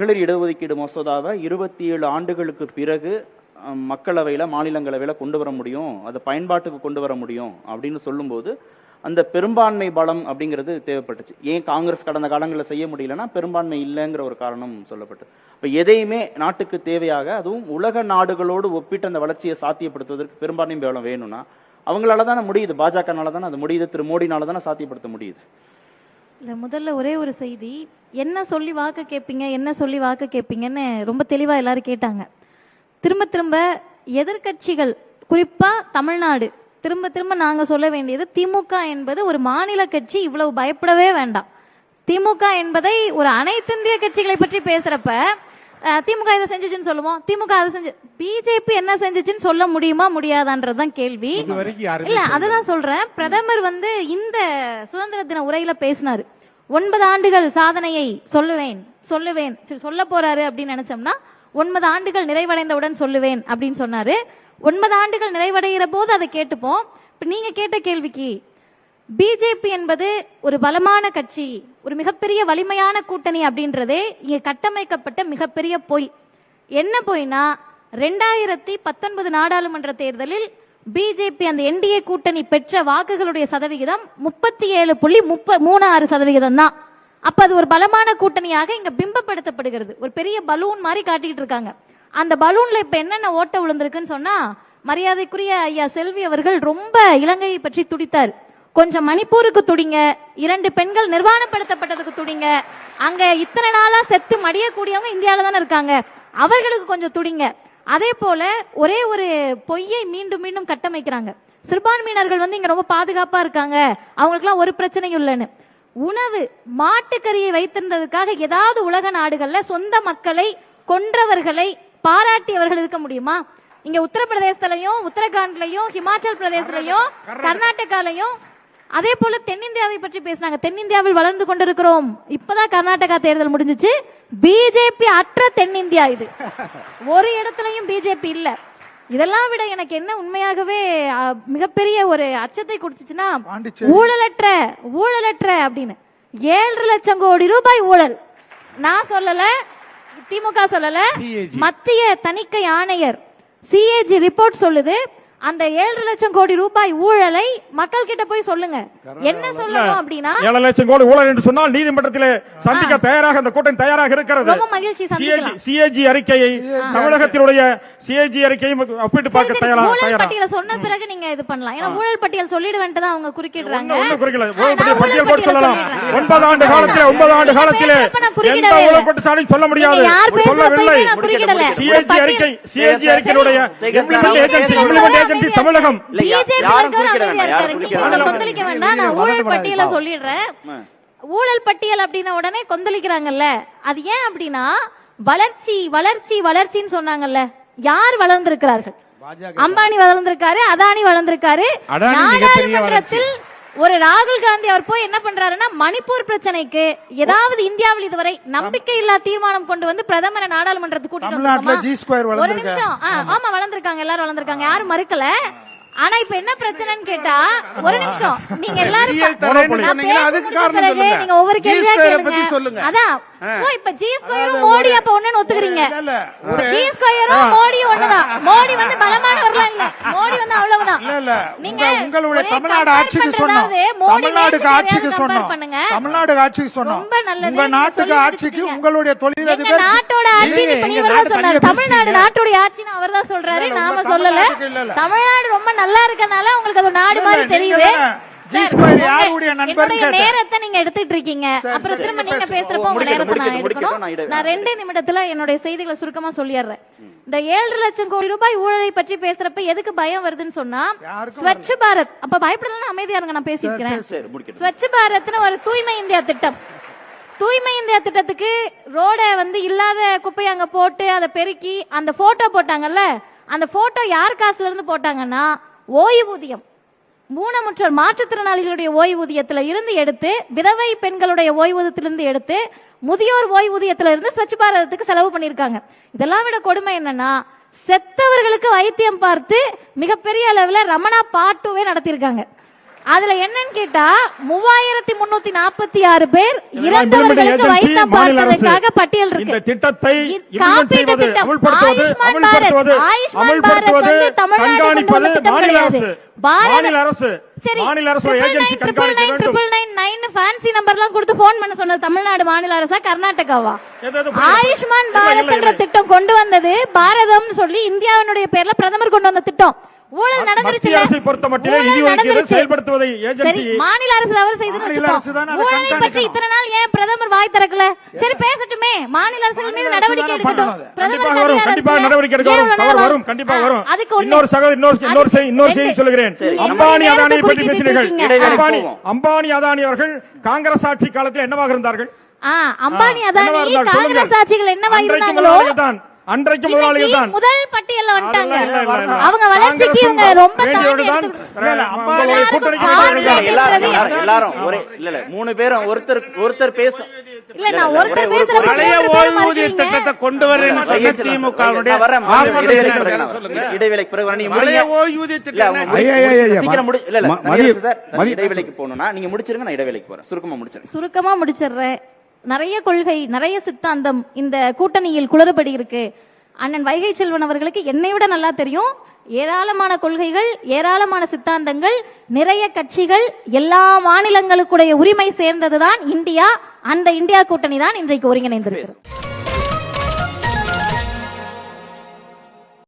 மகளிர் இடஒதுக்கீடு மசோதாவை 27 ஆண்டுகளுக்கு பிறகு மக்களவையில் மாநிலங்களவையில் கொண்டு வர முடியும், அதை பயன்பாட்டுக்கு கொண்டு வர முடியும் அப்படின்னு சொல்லும்போது அந்த பெரும்பான்மை பலம் அப்படிங்கிறது தேவைப்பட்டுச்சு. ஏன் காங்கிரஸ் கடந்த காலங்களில் செய்ய முடியலன்னா பெரும்பான்மை இல்லைங்கிற ஒரு காரணம் சொல்லப்பட்டது. இப்போ எதையுமே நாட்டுக்கு தேவையாக, அதுவும் உலக நாடுகளோடு ஒப்பிட்டு அந்த வளர்ச்சியை சாத்தியப்படுத்துவதற்கு பெரும்பான்மை பலம் வேணும்னா அவங்களால தானே முடியுது, பாஜகனால தானே அது முடியுது, திரு மோடினால தானே சாத்தியப்படுத்த முடியுது. இல்லை, முதல்ல ஒரே ஒரு செய்தி, என்ன சொல்லி வாக்கு கேட்பீங்க என்ன சொல்லி வாக்கு கேட்பீங்கன்னு ரொம்ப தெளிவாக எல்லாரும் கேட்டாங்க. திரும்ப திரும்ப எதிர்கட்சிகள், குறிப்பாக தமிழ்நாடு, திரும்ப திரும்ப நாங்கள் சொல்ல வேண்டியது, திமுக என்பது ஒரு மாநில கட்சி, இவ்வளவு பயப்படவே வேண்டாம். திமுக என்பதை ஒரு அனைத்திந்திய கட்சிகளை பற்றி பேசுறப்ப திமுக இதை செஞ்சுச்சுன்னு சொல்லுவோம், திமுக அதை செஞ்சு, பிஜேபி என்ன செஞ்சுச்சுன்னு சொல்ல முடியுமா முடியாதான்றதுதான் கேள்வி. இல்ல, அதுதான் சொல்றேன். பிரதமர் இந்த சுதந்திர தின உரையில பேசினாரு, 9 ஆண்டுகள் சாதனையை சொல்லுவேன் சரி, சொல்ல போறாரு அப்படின்னு நினைச்சோம்னா 9 ஆண்டுகள் நிறைவடைந்தவுடன் சொல்லுவேன் அப்படின்னு சொன்னாரு. 9 ஆண்டுகள் நிறைவடைகிற போது அதை கேட்டுப்போம். இப்ப நீங்க கேட்ட கேள்விக்கு, பிஜேபி என்பது ஒரு பலமான கட்சி, ஒரு மிகப்பெரிய வலிமையான கூட்டணி அப்படின்றதே இங்க கட்டமைக்கப்பட்ட மிகப்பெரிய பொய். என்ன பொய்னா, 2019 நாடாளுமன்ற தேர்தலில் பிஜேபி அந்த என்டிஏ கூட்டணி பெற்ற வாக்குகளுடைய சதவிகிதம் 37.36% தான். அப்ப அது ஒரு பலமான கூட்டணியாக இங்க பிம்பப்படுத்தப்படுகிறது. ஒரு பெரிய பலூன் மாதிரி காட்டிட்டு இருக்காங்க. அந்த பலூன்ல இப்ப என்னென்ன ஓட்ட விழுந்திருக்குன்னு சொன்னா, மரியாதைக்குரிய ஐயா செல்வி அவர்கள் ரொம்ப இலங்கையை பற்றி துடித்தார். கொஞ்சம் மணிப்பூருக்கு துடிங்க, 2 பெண்கள் நிர்வாணப்படுத்தப்பட்டதுக்கு துடிங்க, அங்க இத்தனை நாளா செத்து மடியக்கூடியவங்க இந்தியாவில தானே இருக்காங்க, அவர்களுக்கு கொஞ்சம் துடிங்க. அதே போல ஒரே ஒரு பொய்யை மீண்டும் மீண்டும் கட்டமைக்கிறாங்க. சிறுபான்மையினர்கள் இங்க ரொம்ப பாதுகாப்பா இருக்காங்க, அவங்களுக்குலாம் ஒரு பிரச்சனையும் இல்லைன்னு. உணவு, மாட்டுக்கறியை வைத்திருந்ததுக்காக ஏதாவது உலக நாடுகள்ல சொந்த மக்களை கொன்றவர்களை பாராட்டியவர்கள் இருக்க முடியுமா? இங்க உத்தரப்பிரதேசத்திலையும் உத்தரகாண்ட்லயும் ஹிமாச்சல் பிரதேசலையும் கர்நாடகாலையும் அதே போல தென்னிந்தியாவை பற்றி பேசினாங்க. தென்னிந்தியாவில் வளர்ந்து கொண்டிருக்கிறோம். இப்பதான் கர்நாடகா தேர்தல் முடிஞ்சிச்சு. பிஜேபி அற்ற தென்னிந்தியா இது. ஒரு இடத்துலயும் பிஜேபி இல்ல. இதெல்லாம் விட எனக்கு என்ன உண்மையாகவே மிகப்பெரிய ஒரு அச்சத்தை கொடுத்துச்சுன்னா, ஊழலற்ற அப்படின்னு 7 லட்சம் கோடி ரூபாய் ஊழல். நான் சொல்லல, திமுக சொல்லல, மத்திய தணிக்கை ஆணையர் சிஏஜி ரிப்போர்ட் சொல்லுது. அந்த 7 லட்சம் கோடி ரூபாய் ஊழலை மக்கள் கிட்ட போய் சொல்லுங்க. என்ன சொல்லணும் அப்படின்னா, 7 லட்சம் கோடி ஊழல் என்று சொன்னால் நீதிமன்றத்தில் சந்திக்க தயாராக அந்த கூட்டணி தயாராக இருக்கிறது. ரொம்ப மகிழ்ச்சி. சிஏஜி அறிக்கையை, தமிழகத்தினுடைய சிஏஜி அறிக்கையை ஒப்பிட்டு பார்க்க தயாராக. ஊழல் பட்டியல் சொன்ன பிறகு நீங்க இது பண்ணலாம். ஏன்னா ஊழல் பட்டியல் சொல்லிடுவேன்ட்டு தான் அவங்க குறுக்கிடுறாங்க. ஊழல் பட்டியல் போட்டு சொல்லலாம். 9 ஆண்டு காலத்திலே எந்த ஊழல் குற்றச்சாட்டையும் சொல்ல முடியாது, சொல்லவில்லை. சிஏஜி அறிக்கையுடைய இம்ப்ளிமெண்ட் தமிழகம் ஊழல் பட்டியல சொல்லிடுறேன். ஊழல் பட்டியல் அப்படின்ன உடனே கொந்தளிக்கிறாங்கல்ல, அது ஏன் அப்படின்னா, வளர்ச்சி வளர்ச்சி வளர்ச்சின்னு சொன்னாங்கல்ல, யார் வளர்ந்திருக்கிறார்கள்? அம்பானி வளர்ந்திருக்காரு, அதானி வளர்ந்திருக்காரு. நாடாளுமன்றத்தில் ஒரு ராகுல் காந்தி அவர் போய் என்ன பண்றாருன்னா, மணிப்பூர் பிரச்சனைக்கு ஏதாவது இந்தியாவில் இதுவரை நம்பிக்கை இல்லா தீர்மானம் கொண்டு வந்து பிரதமரை நாடாளுமன்றத்துக்கு கூட்டிட்டு ஒரு நிமிஷம். ஆமா, வளர்ந்திருக்காங்க, எல்லாரும் வளர்ந்திருக்காங்க, யாரும் மறுக்கல. ஆனா இப்ப என்ன பிரச்சனைன்னு கேட்டா, ஒரு நிமிஷம், நீங்க எல்லாரும் நீங்க ஒவ்வொரு கேள்வியா கேளுங்க. அதான் இப்ப ஜி ஸ்கொயரும் மோடி அப்ப ஒண்ணு ஒத்துக்கிறீங்க. ஜி ஸ்கொயரும் மோடி ஒண்ணுதான். மோடி பலமானவர்களா இல்ல, மோடி அவ்வளவுதான். நீங்க உங்களுடைய தமிழ்நாடு ஆட்சிக்கு சொன்னோம், தமிழ்நாடு ஆட்சிக்கு சொன்னோம், ரொம்ப நல்லது. உங்க நாட்டுக்கு ஆட்சிக்கு உங்களுடைய தொழிலதிபர் நாட்டோட ஆட்சி சொன்னாரு. தமிழ்நாடு நாட்டுடைய ஆட்சின்னு அவர் தான் சொல்றாரு, நாம சொல்லல. தமிழ்நாடு ரொம்ப நல்லா இருக்கனால உங்களுக்கு அது நாடு மாதிரி தெரியுது. நேரத்தை நீங்க எடுத்துட்டு இருக்கீங்க, அப்புறம் திரும்ப நீங்க பேசுறப்ப உங்க நேரத்தை நான் எடுக்கணும். நான் 2 நிமிடத்துல என்னுடைய செய்திகளை சுருக்கமா சொல்லிடுறேன். இந்த 7 லட்சம் கோடி ரூபாய் ஊழலை பற்றி பேசுறப்ப எதுக்கு பயம் வருதுன்னு சொன்னா, ஸ்வச் பாரத், அப்ப பயப்படலாம், அமைதியா இருங்க, நான் பேசிக்கிறேன். ஸ்வச் பாரத்னு ஒரு தூய்மை இந்தியா திட்டம். தூய்மை இந்தியா திட்டத்துக்கு ரோட இல்லாத குப்பையை அங்க போட்டு அதை பெருக்கி அந்த போட்டோ போட்டாங்கல்ல, அந்த போட்டோ யார் காசுல இருந்து போட்டாங்கன்னா, ஓய்வூதியம், ஊனமுற்றோர் மாற்றுத்திறனாளிகளுடைய ஓய்வூதியத்துல இருந்து எடுத்து, விதவை பெண்களுடைய ஓய்வூதியத்திலிருந்து எடுத்து, முதியோர் ஓய்வூதியத்துல இருந்து ஸ்வச் பாரதத்துக்கு செலவு பண்ணிருக்காங்க. இதெல்லாம் விட கொடுமை என்னன்னா, செத்தவர்களுக்கு வைத்தியம் பார்த்து மிகப்பெரிய அளவில் ரமணா பார்ட் 2 நடத்திருக்காங்க. அதுல என்னன்னு கேட்டா 3346 பேர் இதெல்லாம் இறந்தவர்களுக்கு implementing வைத்தியம் agency, மாநில அரசு. பார்ப்பதற்காக பட்டியல் இந்த இருக்கு. திட்டத்தை implement காப்பீட்டு செய்வது, திட்டம், அமல்படுத்துவது, ஆயுஷ்மான் பாரத், அமல்படுத்துவது, ஆயுஷ்மான் அமல்படுத்துவது, பாரத் வந்து தமிழ்நாடு கண்காணிப்பது கொண்டு வந்த திட்டம் மாநில கிடையாது. அரசு. பாரத- மாநில அரசு சரி, மாநில அரசு ஏஜென்சி கண்காணிக்க வேண்டும். 999 ஃபேன்சி நம்பர்லாம் கொடுத்து போன் பண்ண சொன்னது தமிழ்நாடு மாநில அரசா கர்நாடகாவா? எது ஆயுஷ்மான் இல்ல, இல்ல, பாரத் இல்ல. திட்டம் கொண்டு வந்தது பாரதம் சொல்லி இந்தியாவினுடைய பேர்ல பிரதமர் கொண்டு வந்த திட்டம். ஊழல் நடந்துருச்சு. மத்திய அரசை பொறுத்த மட்டிலே நிதி ஒதுக்கீடு செயல்படுத்துவதை சரி, ஏஜென்சி மாநில அரசு அவர் செய்தது மாநில அரசு தானே அதை ஊழலை பற்றி கண்காணிக்கணும். இத்தனை நாள் ஏன் பிரதமர் வாய் திறக்கல? சரி பேசட்டுமே, மாநில அரசுகள் மீது மாநில அரசு நடவடிக்கை தானே எடுக்கட்டும். பண்ணணும். கண்டிப்பாக பிரதமர் வரும், அதிகாரம் கண்டிப்பாக இருக்குல்ல? நடவடிக்கை எடுக்க ஏன் வரும், இவ்வளவு அவர் நேரம்? வரும், கண்டிப்பாக வரும். அதுக்கு ஒண்ணு. இன்னொரு சகோதரர் இன்னொரு செய்தி சொல்லுகிறேன். சரி, அம்பானி நம்ம அதானி நேரத்தை பற்றி குறிப்பிட்டு பேசினீர்கள். இருக்கீங்க. அம்பானி அதானி அவர்கள் காங்கிரஸ் ஆட்சி காலத்தில் என்னவாக இருந்தார்கள்? அம்பானி அதானி என்னவா இருந்தார்கள்? காங்கிரஸ் சொல்லுங்கள். ஆட்சிகள் என்னவா அன்றைக்கு இருந்தாங்களோ முதலாளிகள் தான், அன்றைக்கு முதலாளிகள் தான். முதல் பட்டியல்ல வந்துட்டாங்க. அதெல்லாம் இல்ல, இல்ல, இல்ல. அவங்க வளர்ச்சிக்கு இவங்க ரொம்ப தாண்டி வேண்டியவர்கள் எடுத்து- உங்களுடைய கூட்டணிக்கு எல்லாருக்கும் வேண்டியவர்கள் எல்லாரும் எல்லாரும் ஒரே இல்ல 3 பேரும் ஒருத்தர் பேசும். இல்ல, நான் ஒருத்தர் பேசுற பழைய ஓய்வூதிய திட்டத்தை கொண்டு வரேன் சொன்ன திமுகவுடைய இடைவேளைக்கு பிறகு நீங்க பழைய முடிங்க. ஓய்வூதிய இல்ல, திட்டம் அவங்க சீக்கிரம் இல்ல இல்ல மதிய- சார், மதிய- இடைவேளைக்கு போகணும்னா நீங்க முடிச்சிருங்க, நான் இடைவேளைக்கு போறேன். சுருக்கமா முடிச்சிருங்க. சுருக்கமா முடிச்சிடுறேன். நிறைய கொள்கை, நிறைய சித்தாந்தம் இந்த கூட்டணியில் குளறுபடி இருக்கு. அண்ணன் வைகை செல்வன் அவர்களுக்கு என்னை விட நல்லா தெரியும். ஏராளமான கொள்கைகள், ஏராளமான சித்தாந்தங்கள், நிறைய கட்சிகள், எல்லா மாநிலங்களுக்குடைய உரிமை சேர்ந்ததுதான் இந்தியா. அந்த இந்தியா கூட்டணி தான் இன்றைக்கு ஒருங்கிணைந்திருக்கிறது.